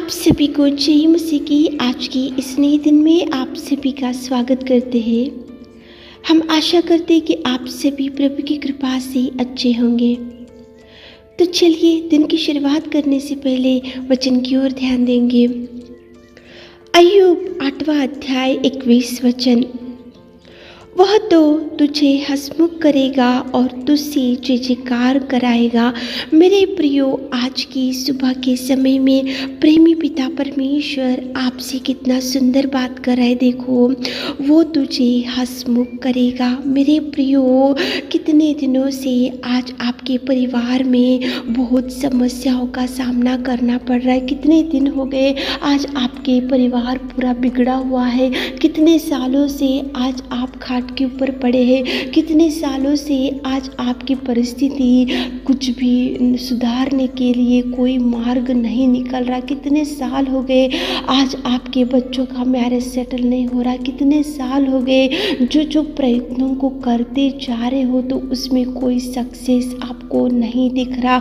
आप सभी को जय मसीह की आज की इस नए दिन में आप सभी का स्वागत करते हैं। हम आशा करते हैं कि आप सभी प्रभु की कृपा से अच्छे होंगे। तो चलिए दिन की शुरुआत करने से पहले वचन की ओर ध्यान देंगे। अय्यूब 8वां अध्याय 21 वचन। वह तो तुझे हंसमुख करेगा और तुझसे जय जयकार कराएगा। मेरे प्रियो, आज की सुबह के समय में प्रेमी पिता परमेश्वर आपसे कितना सुंदर बात कर रहा है। देखो, वो तुझे हंसमुख करेगा। मेरे प्रियो, कितने दिनों से आज आपके परिवार में बहुत समस्याओं का सामना करना पड़ रहा है। कितने दिन हो गए आज आपके परिवार पूरा बिगड़ा हुआ है। कितने सालों से आज आप खाट के ऊपर पड़े हैं। कितने सालों से आज आपकी परिस्थिति कुछ भी सुधारने के लिए कोई मार्ग नहीं निकल रहा। कितने साल हो गए आज आपके बच्चों का मैरिज सेटल नहीं हो रहा। कितने साल हो गए जो प्रयत्नों को करते जा रहे हो तो उसमें कोई सक्सेस आपको नहीं दिख रहा।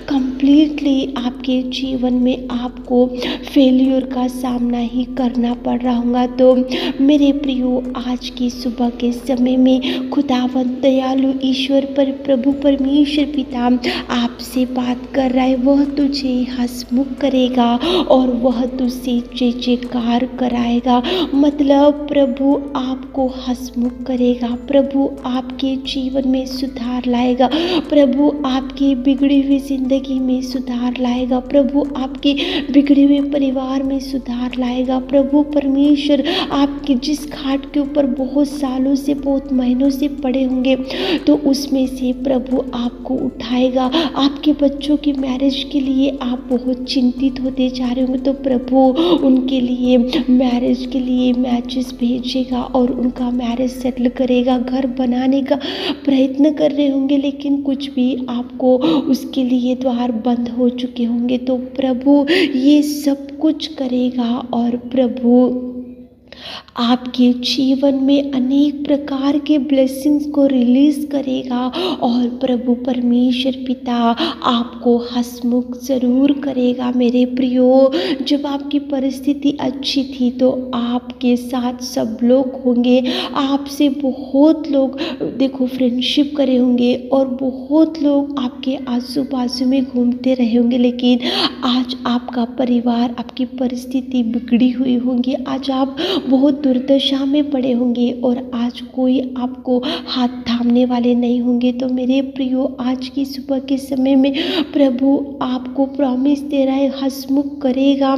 कंप्लीटली आपके जीवन में आपको फेल्यूर का सामना ही करना पड़ रहा होगा। तो मेरे प्रियो, आज की सुबह के समय में खुदावंद दयालु ईश्वर पर प्रभु परमेश्वर पिता आपसे बात कर रहा है। वह तुझे हंसमुख करेगा और वह तुझसे जय जयकार कराएगा। मतलब प्रभु आपको हंसमुख करेगा, प्रभु आपके जीवन में सुधार लाएगा, प्रभु आपकी बिगड़ी हुई जिंदगी में सुधार लाएगा, प्रभु आपके बिगड़े हुए परिवार में सुधार लाएगा। प्रभु परमेश्वर आपके जिस खाट के ऊपर बहुत सालों से बहुत महीनों से पड़े होंगे तो उसमें से प्रभु आपको उठाएगा। आपके बच्चों की मैरिज के लिए आप बहुत चिंतित होते जा रहे होंगे तो प्रभु उनके लिए मैरिज के लिए मैचेस भेजेगा और उनका मैरिज सेटल करेगा। घर बनाने का प्रयत्न कर रहे होंगे लेकिन कुछ भी आपको उसके लिए द्वार बंद हो चुके होंगे तो प्रभु ये सब कुछ करेगा और प्रभु आपके जीवन में अनेक प्रकार के ब्लेसिंग्स को रिलीज करेगा और प्रभु परमेश्वर पिता आपको हंसमुख जरूर करेगा। मेरे प्रियो, जब आपकी परिस्थिति अच्छी थी तो आपके साथ सब लोग होंगे, आपसे बहुत लोग देखो फ्रेंडशिप करे होंगे और बहुत लोग आपके आजू बाजू में घूमते रहे होंगे, लेकिन आज आपका परिवार, आपकी परिस्थिति बिगड़ी हुई होंगी। आज आप बहुत दुर्दशा में पड़े होंगे और आज कोई आपको हाथ थामने वाले नहीं होंगे। तो मेरे प्रियो, आज की सुबह के समय में प्रभु आपको प्रॉमिस दे रहा है, हंसमुख करेगा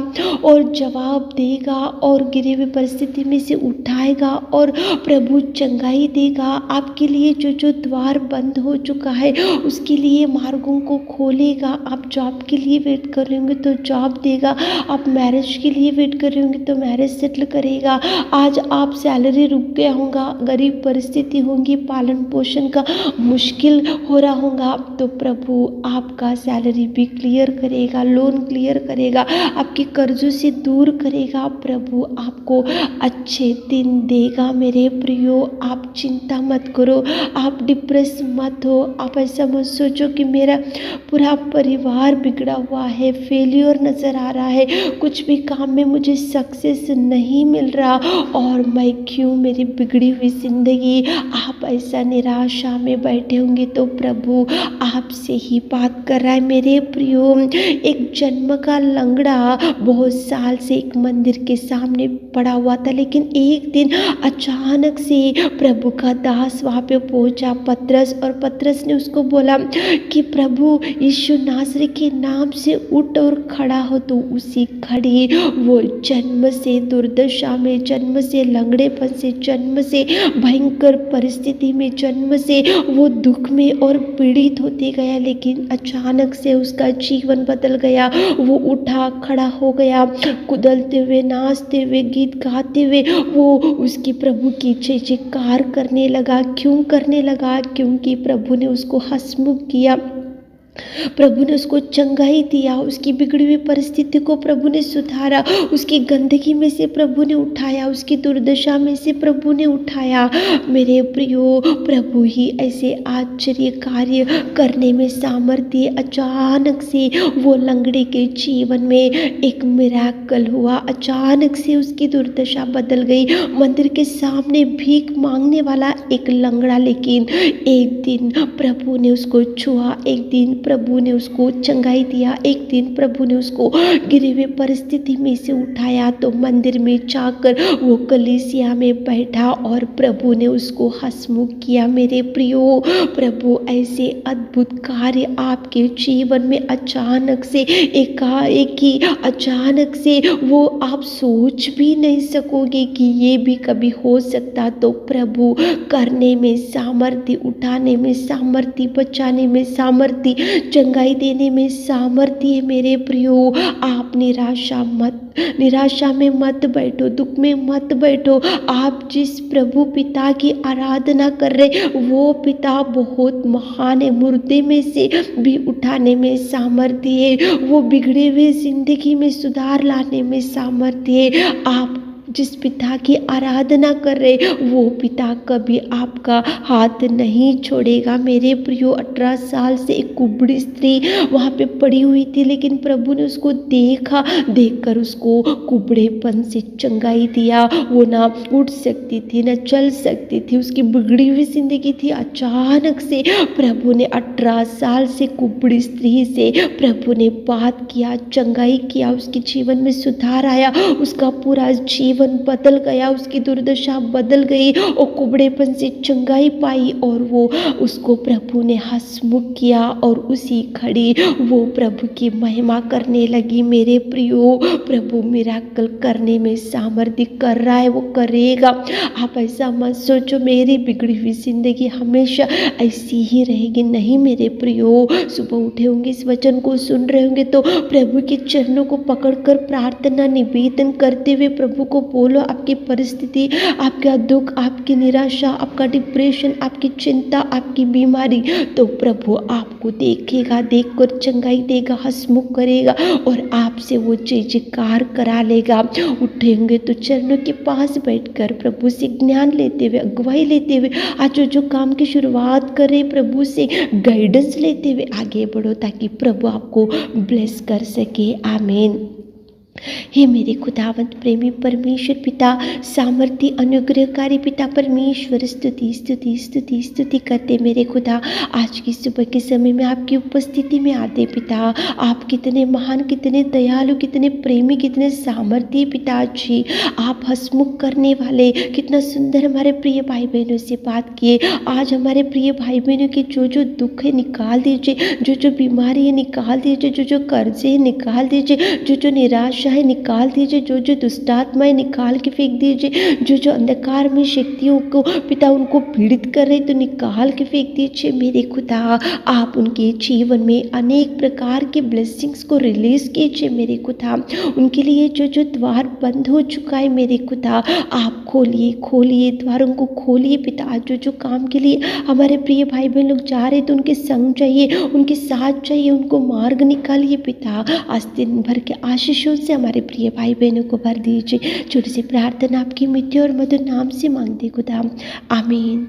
और जवाब देगा और गिरी हुई परिस्थिति में से उठाएगा और प्रभु चंगाई देगा। आपके लिए जो द्वार बंद हो चुका है उसके लिए मार्गों को खोलेगा। आप जॉब के लिए वेट कर रहे होंगे तो जॉब देगा, आप मैरिज के लिए वेट कर रहे होंगे तो मैरिज सेटल करेगा। आज आप सैलरी रुक गया होगा, गरीब परिस्थिति होंगी, पालन पोषण का मुश्किल हो रहा होगा तो प्रभु आपका सैलरी भी क्लियर करेगा, लोन क्लियर करेगा, आपके कर्जों से दूर करेगा। प्रभु आपको अच्छे दिन देगा। मेरे प्रियो, आप चिंता मत करो, आप डिप्रेस मत हो, आप ऐसा मत सोचो कि मेरा पूरा परिवार बिगड़ा हुआ है, फेल्योर नजर आ रहा है, कुछ भी काम में मुझे सक्सेस नहीं मिल रहा और मैं क्यों, मेरी बिगड़ी हुई जिंदगी। आप ऐसा निराशा में बैठे होंगे तो प्रभु आपसे ही बात कर रहा है। मेरे प्रियो, एक जन्म का लंगड़ा बहुत साल से एक मंदिर के सामने पड़ा हुआ था, लेकिन एक दिन अचानक से प्रभु का दास वहाँ पे पहुंचा, पतरस, और पतरस ने उसको बोला कि प्रभु यीशु नासरी के नाम से उठ और खड़ा हो। तो उसी खड़ी वो जन्म से दुर्दशा में, जन्म से लंगड़ेपन से, जन्म से भयंकर परिस्थिति में, जन्म से वो दुख में और पीड़ित होते गया, लेकिन अचानक से उसका जीवन बदल गया। वो उठा, खड़ा हो गया, कुदलते हुए, नाचते हुए, गीत गाते हुए वो उसकी प्रभु की जय जयकार करने लगा। क्यों करने लगा? क्योंकि प्रभु ने उसको हंसमुख किया। प्रभु ने उसको चंगाई दिया, उसकी बिगड़ी हुई परिस्थिति को प्रभु ने सुधारा, उसकी गंदगी में से प्रभु ने उठाया, उसकी दुर्दशा में से प्रभु ने उठाया। मेरे प्रियो, प्रभु ही ऐसे आश्चर्य कार्य करने में सामर्थ्य। अचानक से वो लंगड़े के जीवन में एक मिराकल हुआ, अचानक से उसकी दुर्दशा बदल गई। मंदिर के सामने भीख मांगने वाला एक लंगड़ा, लेकिन एक दिन प्रभु ने उसको छुआ, एक दिन प्रभु ने उसको चंगाई दिया, एक दिन प्रभु ने उसको गिरी हुई परिस्थिति में से उठाया। तो मंदिर में जाकर वो कलीसिया में बैठा और प्रभु ने उसको हंसमुख किया। मेरे प्रियो, प्रभु ऐसे अद्भुत कार्य आपके जीवन में अचानक से, एकाएक ही अचानक से, वो आप सोच भी नहीं सकोगे कि ये भी कभी हो सकता। तो प्रभु करने में सामर्थ्य, उठाने में सामर्थ्य, बचाने में सामर्थ्य, चंगाई देने में सामर्थ्य है। मेरे प्रियो, आप निराशा में मत बैठो, दुख में मत बैठो। आप जिस प्रभु पिता की आराधना कर रहे, वो पिता बहुत महान है, मुर्दे में से भी उठाने में सामर्थ्य है, वो बिगड़े हुए जिंदगी में सुधार लाने में सामर्थ्य है। आप जिस पिता की आराधना कर रहे, वो पिता कभी आपका हाथ नहीं छोड़ेगा। मेरे प्रियो, 18 साल से एक कुबड़ी स्त्री वहाँ पे पड़ी हुई थी, लेकिन प्रभु ने उसको देखा, देखकर उसको कुबड़ेपन से चंगाई दिया। वो ना उठ सकती थी, ना चल सकती थी, उसकी बिगड़ी हुई जिंदगी थी। अचानक से प्रभु ने 18 साल से कुबड़ी स्त्री से प्रभु ने बात किया, चंगाई किया, उसके जीवन में सुधार आया, उसका पूरा जीवन बदल गया, उसकी दुर्दशा बदल गई और कुबड़ेपन से चंगाई पाई। और वो उसको प्रभु ने हंसमुख किया और उसी घड़ी वो प्रभु की महिमा करने लगी। मेरे प्रियो, प्रभु मिराकल करने में सामर्थ्य कर रहा है, वो करेगा। आप ऐसा मत सोचो मेरी बिगड़ी हुई जिंदगी हमेशा ऐसी ही रहेगी। नहीं मेरे प्रियो, सुबह उठे होंगे, इस वचन को सुन रहे होंगे तो प्रभु के चरणों को पकड़कर प्रार्थना निवेदन करते हुए प्रभु को बोलो, आपकी परिस्थिति, आपका दुख, आपकी निराशा, आपका डिप्रेशन, आपकी चिंता, आपकी बीमारी, तो प्रभु आपको देखेगा, देखकर चंगाई देगा, हंसमुख करेगा और आपसे वो जयकार करा लेगा। उठेंगे तो चरणों के पास बैठकर प्रभु से ज्ञान लेते हुए, अगुवाई लेते हुए, आज जो काम की शुरुआत करें, प्रभु से गाइडेंस लेते हुए आगे बढ़ो, ताकि प्रभु आपको ब्लेस कर सके। आमीन। हे मेरे खुदावंत प्रेमी परमेश्वर पिता, सामर्थ्य अनुग्रहकारी पिता परमेश्वर, स्तुति स्तुति स्तुति स्तुति करते मेरे खुदा। आज की सुबह के समय में आपकी उपस्थिति में आते पिता, आप कितने महान, कितने दयालु, कितने प्रेमी, कितने सामर्थ्य पिताजी। आप हंसमुख करने वाले, कितना सुंदर हमारे प्रिय भाई बहनों से बात किए। आज हमारे प्रिय भाई बहनों के जो दुख है निकाल दीजिए, जो बीमारी है निकाल दीजिए, जो कर्जे है निकाल दीजिए, जो निराशा है निकाल दीजिए, जो दुष्टात्माएं निकाल के फेंक दीजिए, जो अंधकार में शक्तियों को पिता उनको पीड़ित कर रहे तो निकाल के फेंक दीजिए। मेरे खुदा, आप उनके जीवन में अनेक प्रकार के ब्लेसिंग्स को रिलीज कीजिए। मेरे खुदा, उनके लिए जो द्वार बंद हो चुका है, मेरे खुदा आप खोलिए द्वारों को खोलिए पिता। जो काम के लिए हमारे प्रिय भाई बहन लोग जा रहे तो उनके संग चाहिए, उनके साथ चाहिए, उनको मार्ग निकालिए पिता। आज दिन भर के आशीषों से हमारे प्रिय भाई बहनों को भर दीजिए। छोटी सी प्रार्थना आपकी मीठे और मधुर नाम से मांगते खुदा, आमीन।